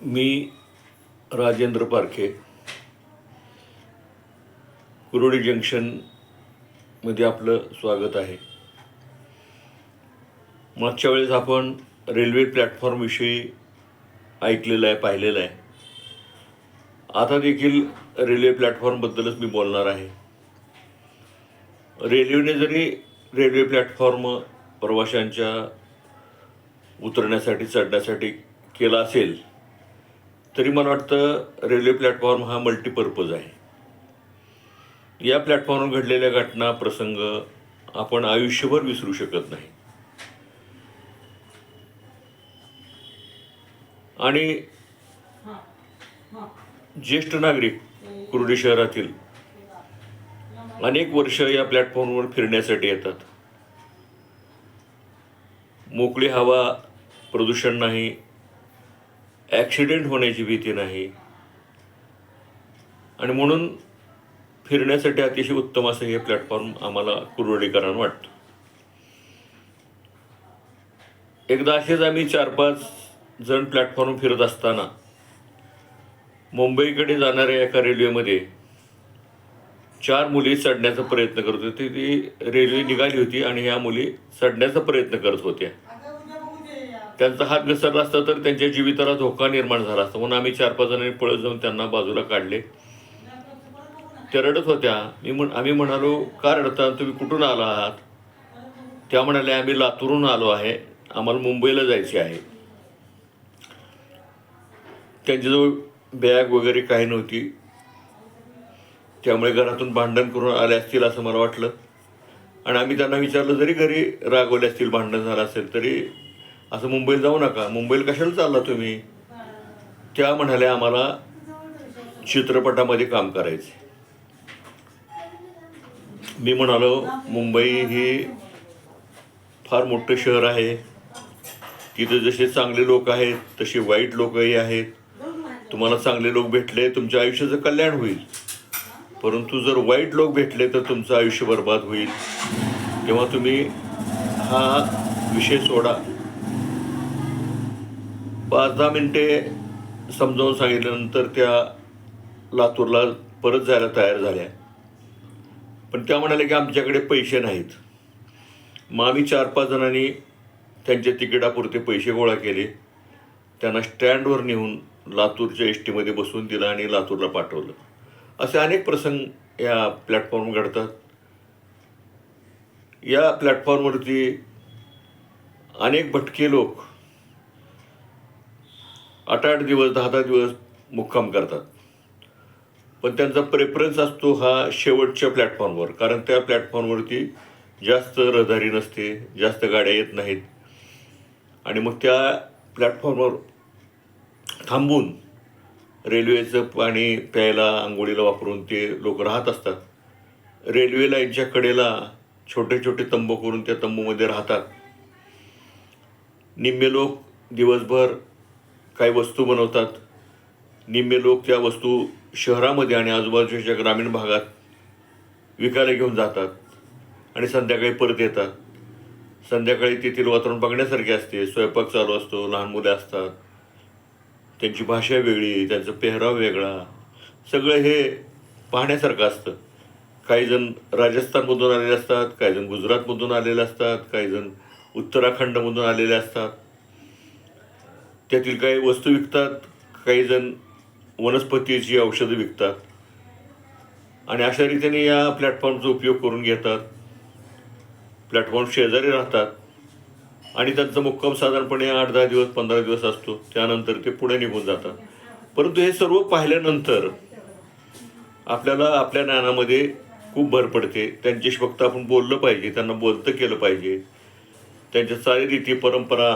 मी राजेंद्र पारखे, कुरोडी जंक्शनमध्ये आपलं स्वागत आहे. मागच्या वेळेस आपण रेल्वे प्लॅटफॉर्मविषयी ऐकलेलं आहे, पाहिलेलं आहे. आता देखील रेल्वे प्लॅटफॉर्मबद्दलच मी बोलणार आहे. रेल्वेने जरी रेल्वे प्लॅटफॉर्म प्रवाशांच्या उतरण्यासाठी चढण्यासाठी केला असेल तरी मला वाटतं रेल्वे प्लॅटफॉर्म हा मल्टीपर्पज आहे. या प्लॅटफॉर्मवर घडलेल्या घटना प्रसंग आपण आयुष्यभर विसरू शकत नाही. आणि ज्येष्ठ नागरिक कुर्डी शहरातील अनेक वर्ष या प्लॅटफॉर्मवर फिरण्यासाठी येतात. मोकळी हवा, प्रदूषण नाही, ॲक्सिडेंट होण्याची भीती नाही, आणि म्हणून फिरण्यासाठी अतिशय उत्तम असं हे प्लॅटफॉर्म आम्हाला कुर्डीकरांना वाटतं. एकदा असेच आम्ही 4-5 जण प्लॅटफॉर्म फिरत असताना मुंबईकडे जाणाऱ्या एका रेल्वेमध्ये 4 मुली चढण्याचा प्रयत्न करत होती. ती रेल्वे निघाली होती आणि ह्या मुली चढण्याचा प्रयत्न करत होत्या. त्यांचा हात घसरला असता तर त्यांच्या जीविताला धोका निर्माण झाला असता, म्हणून आम्ही 4-5 जणांनी पळत जाऊन त्यांना बाजूला काढले. त्या रडत होत्या. आम्ही म्हणालो, का रडता, तुम्ही कुठून आला आहात? त्या म्हणाल्या, आम्ही लातूरून आलो आहे, आम्हाला मुंबईला जायचे आहे. त्यांच्याजवळ बॅग वगैरे काही नव्हती, त्यामुळे घरातून भांडण करून आले असतील असं मला वाटलं. आणि आम्ही त्यांना विचारलं, जरी घरी रागवले असतील, भांडण झालं असेल, तरी असं मुंबईला जाऊ नका, मुंबईला कशाला चालला तुम्ही? त्या म्हणाल्या, आम्हाला चित्रपटामध्ये काम करायचे. मी म्हणालो, मुंबई ही फार मोठं शहर आहे, तिथे जसे चांगले लोक आहेत तसे वाईट लोकही आहेत. तुम्हाला चांगले लोक भेटले तुमच्या आयुष्याचं कल्याण होईल, परंतु जर वाईट लोक भेटले तर तुमचं आयुष्य बर्बाद होईल. तेव्हा तुम्ही हा विषय सोडा. 5-10 मिनिटे समजावून सांगितल्यानंतर त्या लातूरला परत जायला तयार झाल्या. पण त्या म्हणाल्या की आमच्याकडे पैसे नाहीत. मग आम्ही 4-5 जणांनी त्यांच्या तिकिटापुरते पैसे गोळा केले. त्यांना स्टँडवर नेऊन लातूरच्या एस टीमध्ये बसवून दिलं आणि लातूरला पाठवलं. असे अनेक प्रसंग या प्लॅटफॉर्म घडतात. या प्लॅटफॉर्मवरती अनेक भटके लोक 8-8 दिवस, 10-10 दिवस मुक्काम करतात. पण त्यांचा प्रेफरन्स असतो हा शेवटच्या प्लॅटफॉर्मवर, कारण त्या प्लॅटफॉर्मवरती जास्त रहदारी नसते, जास्त गाड्या येत नाहीत. आणि मग त्या प्लॅटफॉर्मवर थांबून रेल्वेचं पाणी प्यायला, आंघोळीला वापरून ते लोक राहत असतात. रेल्वे लाईनच्या कडेला छोटे छोटे तंबू करून त्या तंबूमध्ये राहतात. निम्मे लोक दिवसभर काही वस्तू बनवतात, निम्मे लोक त्या वस्तू शहरामध्ये आणि आजूबाजूच्या ग्रामीण भागात विकायला घेऊन जातात आणि संध्याकाळी परत येतात. संध्याकाळी तेथील वातावरण बघण्यासारखे असते. स्वयंपाक चालू असतो, लहान मुलं असतात, त्यांची भाषा वेगळी, त्यांचा पेहराव वेगळा, सगळं हे पाहण्यासारखं असतं. काही जण राजस्थानमधून आलेले असतात, काही जण गुजरातमधून आलेले असतात, काही जण उत्तराखंडमधून आलेले असतात. त्यातील काही वस्तू विकतात, काही जण वनस्पतीची औषधं विकतात. आणि अशा रीतीने या प्लॅटफॉर्मचा उपयोग करून घेतात. प्लॅटफॉर्म शेजारी राहतात आणि त्यांचा मुक्काम साधारणपणे 8-10 दिवस, 15 दिवस असतो. त्यानंतर ते पुढे निघून जातात. परंतु हे सर्व पाहिल्यानंतर आपल्याला आपल्या ज्ञानामध्ये खूप भर पडते. त्यांच्याशी फक्त आपण बोललं पाहिजे, त्यांना बोलतं केलं पाहिजे. त्यांच्या चालीरीती, परंपरा,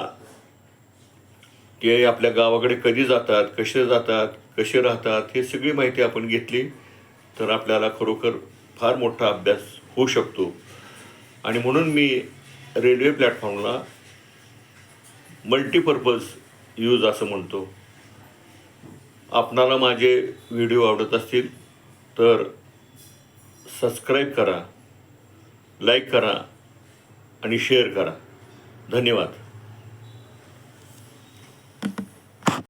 ते आपल्या गावाकडे कधी जातात, कसे जातात, कसे राहतात, हे सगळी माहिती आपण घेतली तर आपल्याला खरोखर फार मोठा अभ्यास होऊ शकतो. आणि म्हणून मी रेल्वे प्लॅटफॉर्मला मल्टीपर्पज यूज असं म्हणतो. आपणाला माझे व्हिडिओ आवडत असतील तर सबस्क्राईब करा, लाईक करा आणि शेअर करा. धन्यवाद.